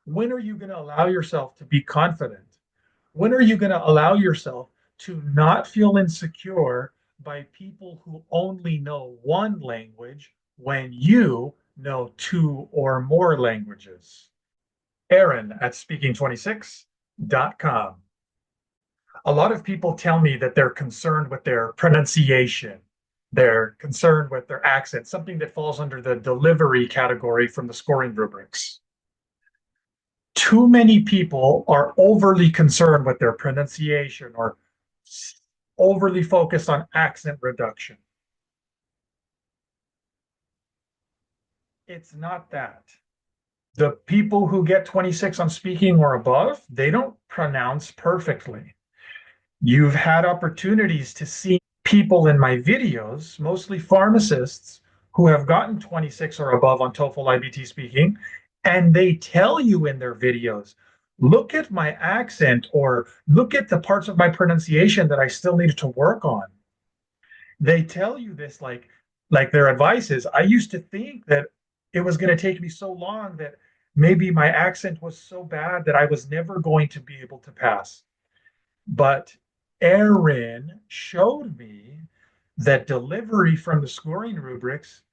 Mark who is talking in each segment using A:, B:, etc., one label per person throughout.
A: When are you going to allow yourself to be confident? When are you going to allow yourself to not feel insecure by people who only know one language when you know two or more languages? Aaron at speaking26.com. A lot of people tell me that they're concerned with their pronunciation. They're concerned with their accent, something that falls under the delivery category from the scoring rubrics. Too many people are overly concerned with their pronunciation or overly focused on accent reduction. It's not that. The people who get 26 on speaking or above, they don't pronounce perfectly. You've had opportunities to see people in my videos, mostly pharmacists, who have gotten 26 or above on TOEFL IBT speaking, and they tell you in their videos, look at my accent or look at the parts of my pronunciation that I still needed to work on. They tell you this like their advice is, I used to think that it was going to take me so long that maybe my accent was so bad that I was never going to be able to pass. But Aaron showed me that delivery from the scoring rubrics,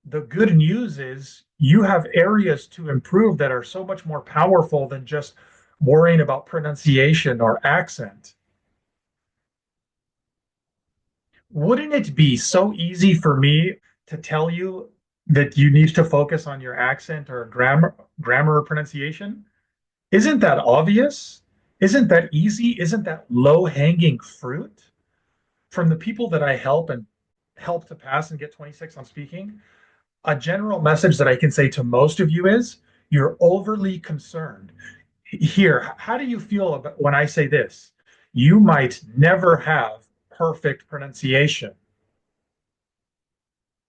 A: the good news is you have areas to improve that are so much more powerful than just worrying about pronunciation or accent. Wouldn't it be so easy for me to tell you that you need to focus on your accent or grammar or pronunciation? Isn't that obvious? Isn't that easy? Isn't that low-hanging fruit? From the people that I help to pass and get 26 on speaking, a general message that I can say to most of you is you're overly concerned. Here, how do you feel about when I say this? You might never have perfect pronunciation.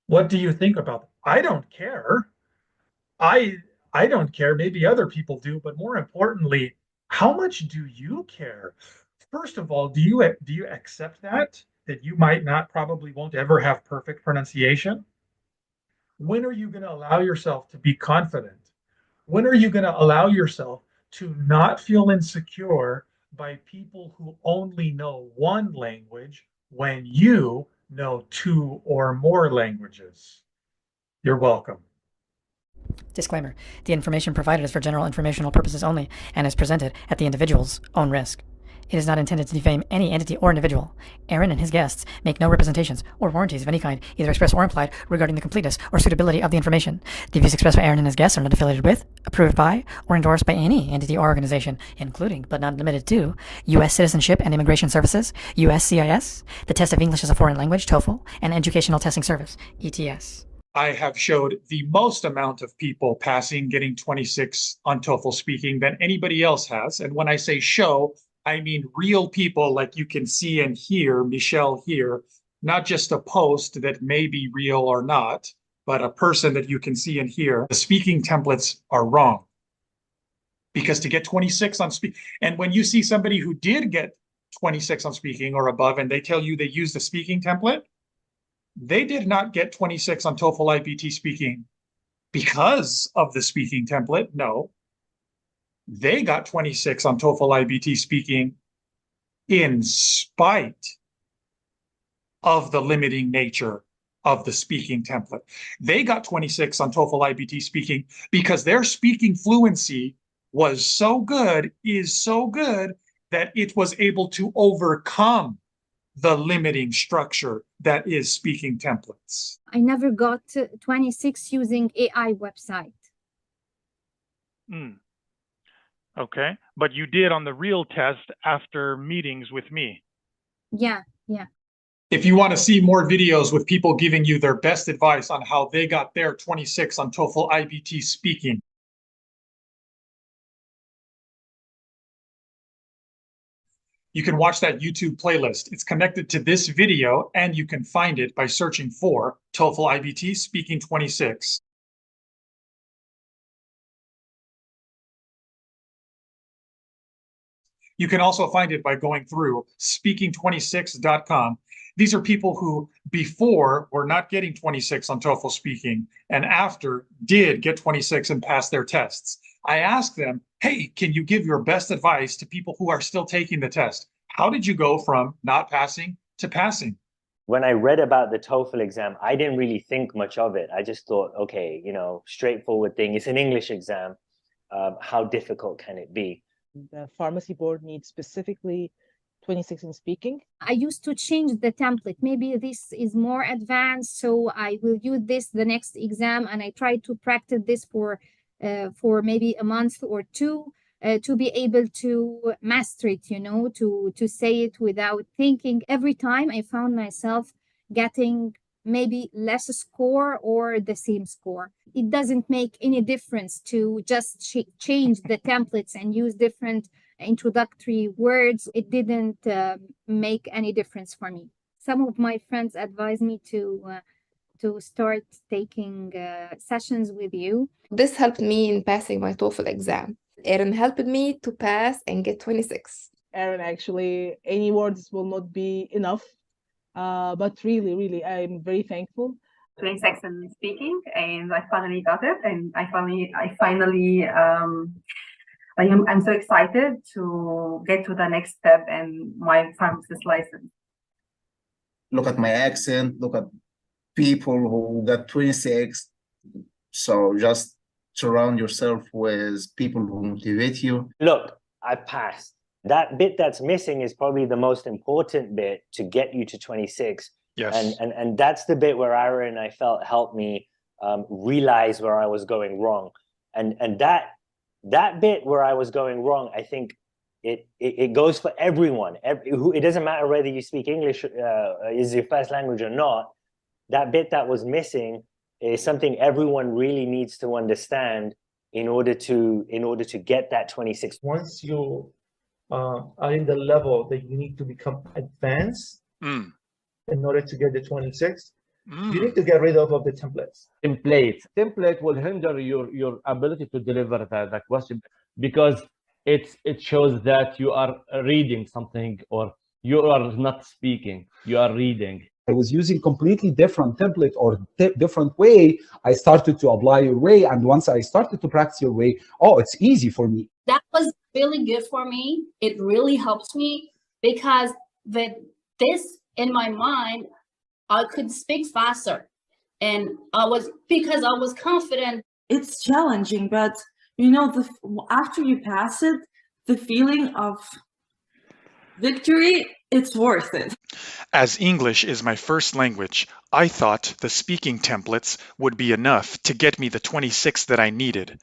A: What do you think about that? I don't care. I I don't care. Maybe other people do, but more importantly, how much do you care? First of all, do you accept that you might not probably won't ever have perfect pronunciation? When are you going to allow yourself to be confident? When are you going to allow yourself to not feel insecure by people who only know one language when you know two or more languages? You're welcome.
B: Disclaimer: the information provided is for general informational purposes only and is presented at the individual's own risk. It is not intended to defame any entity or individual. Aaron and his guests make no representations or warranties of any kind, either express or implied, regarding the completeness or suitability of the information. The views expressed by Aaron and his guests are not affiliated with, approved by, or endorsed by any entity or organization, including, but not limited to, U.S. Citizenship and Immigration Services, USCIS, the Test of English as a Foreign Language, TOEFL, and Educational Testing Service, ETS.
A: I have showed the most amount of people passing, getting 26 on TOEFL speaking than anybody else has. And when I say show, I mean real people like you can see and hear Michelle here, not just a post that may be real or not, but a person that you can see and hear. The speaking templates are wrong. Because to get 26 on speak, and when you see somebody who did get 26 on speaking or above, and they tell you they use the speaking template, they did not get 26 on TOEFL IBT speaking because of the speaking template. No, they got 26 on TOEFL IBT speaking in spite of the limiting nature of the speaking template. They got 26 on TOEFL IBT speaking because their speaking fluency was so good, is so good, that it was able to overcome the limiting structure that is speaking templates.
C: I never got 26 using AI website.
A: Okay, but you did on the real test after meetings with me.
C: Yeah.
A: If you want to see more videos with people giving you their best advice on how they got their 26 on TOEFL IBT speaking, you can watch that YouTube playlist. It's connected to this video, and you can find it by searching for TOEFL IBT Speaking 26. You can also find it by going through speaking26.com. These are people who before were not getting 26 on TOEFL speaking and after did get 26 and pass their tests. I asked them, hey, can you give your best advice to people who are still taking the test? How did you go from not passing to passing?
D: When I read about the TOEFL exam, I didn't really think much of it. I just thought, okay, straightforward thing. It's an English exam. How difficult can it be?
E: The pharmacy board needs specifically 26 in speaking.
C: I used to change the template. Maybe this is more advanced, so I will use this the next exam, and I try to practice this for maybe a month or two to be able to master it, to say it without thinking. Every time I found myself getting maybe less score or the same score. It doesn't make any difference to just change the templates and use different introductory words. It didn't make any difference for me. Some of my friends advised me to start taking sessions with you.
F: This helped me in passing my TOEFL exam. Erin helped me to pass and get 26.
E: Erin, actually, any words will not be enough. But really, I'm very thankful.
G: 26 in speaking, and I finally got it, and I'm so excited to get to the next step in my pharmacist license.
H: Look at my accent, look at people who got 26. So just surround yourself with people who motivate you.
D: Look, I passed. That bit that's missing is probably the most important bit to get you to 26.
A: Yes.
D: And that's the bit where Aaron, I felt, helped me realize where I was going wrong. And that bit where I was going wrong, I think it goes for everyone. It doesn't matter whether you speak English is your first language or not. That bit that was missing is something everyone really needs to understand in order to get that 26.
I: Once you are in the level that you need to become advanced in order to get the 26, you need to get rid of the templates.
J: Template will hinder your ability to deliver the question, because it shows that you are reading something or you are not speaking, you are reading.
K: I was using completely different template or different way. I started to apply your way, and once I started to practice your way, it's easy for me.
L: That was really good for me. It really helps me because with this in my mind, I could speak faster, and because I was confident.
M: It's challenging, but after you pass it, the feeling of victory, it's worth it.
A: As English is my first language, I thought the speaking templates would be enough to get me the 26 that I needed.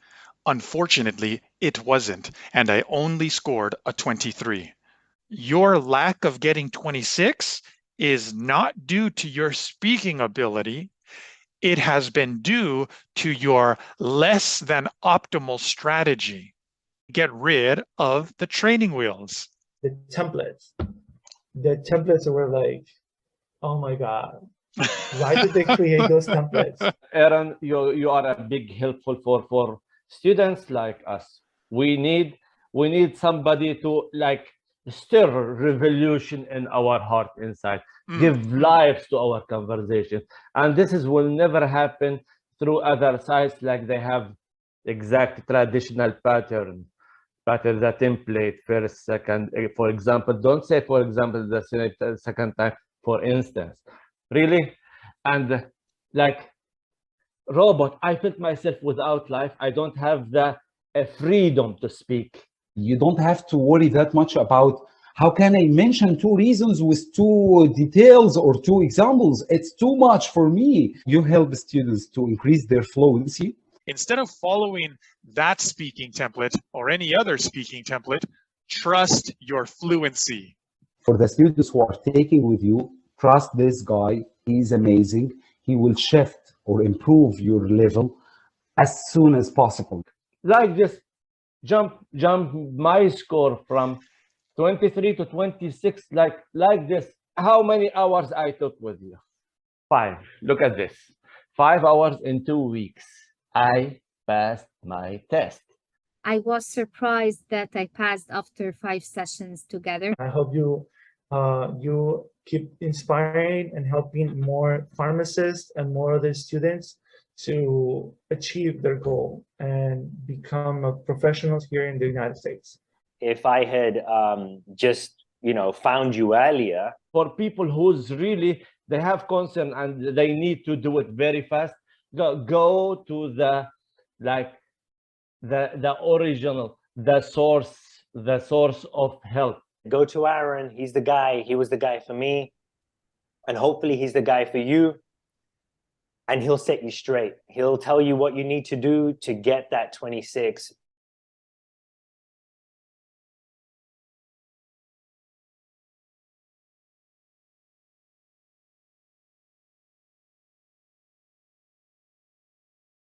A: Unfortunately, it wasn't, and I only scored a 23. Your lack of getting 26 is not due to your speaking ability. It has been due to your less than optimal strategy. Get rid of the training wheels.
I: The templates were like, oh my God, why did they create those templates?
J: Aaron, you are a big helpful for students like us. We need somebody to stir revolution in our heart inside, give life to our conversation. And this will never happen through other sites like they have exact traditional pattern, the template, first, second, for example. Don't say, for example, the second time, for instance. Really? And robot, I felt myself without life. I don't have the freedom to speak.
K: You don't have to worry that much about how can I mention 2 reasons with 2 details or 2 examples. It's too much for me. You help students to increase their fluency.
A: Instead of following that speaking template or any other speaking template, trust your fluency.
K: For the students who are taking with you, trust this guy. He's amazing. He will shift or improve your level as soon as possible.
J: Like this, jump my score from 23 to 26, like this. How many hours I took with you? 5. Look at this. 5 hours in 2 weeks. I passed my test.
C: I was surprised that I passed after 5 sessions together.
I: I hope you keep inspiring and helping more pharmacists and more other students to achieve their goal and become a professionals here in the United States.
D: If I had just, found you earlier.
J: For people who's really, they have concern and they need to do it very fast, go to the original, the source of help.
D: Go to Aaron. He's the guy. He was the guy for me. And hopefully he's the guy for you. And he'll set you straight. He'll tell you what you need to do to get that 26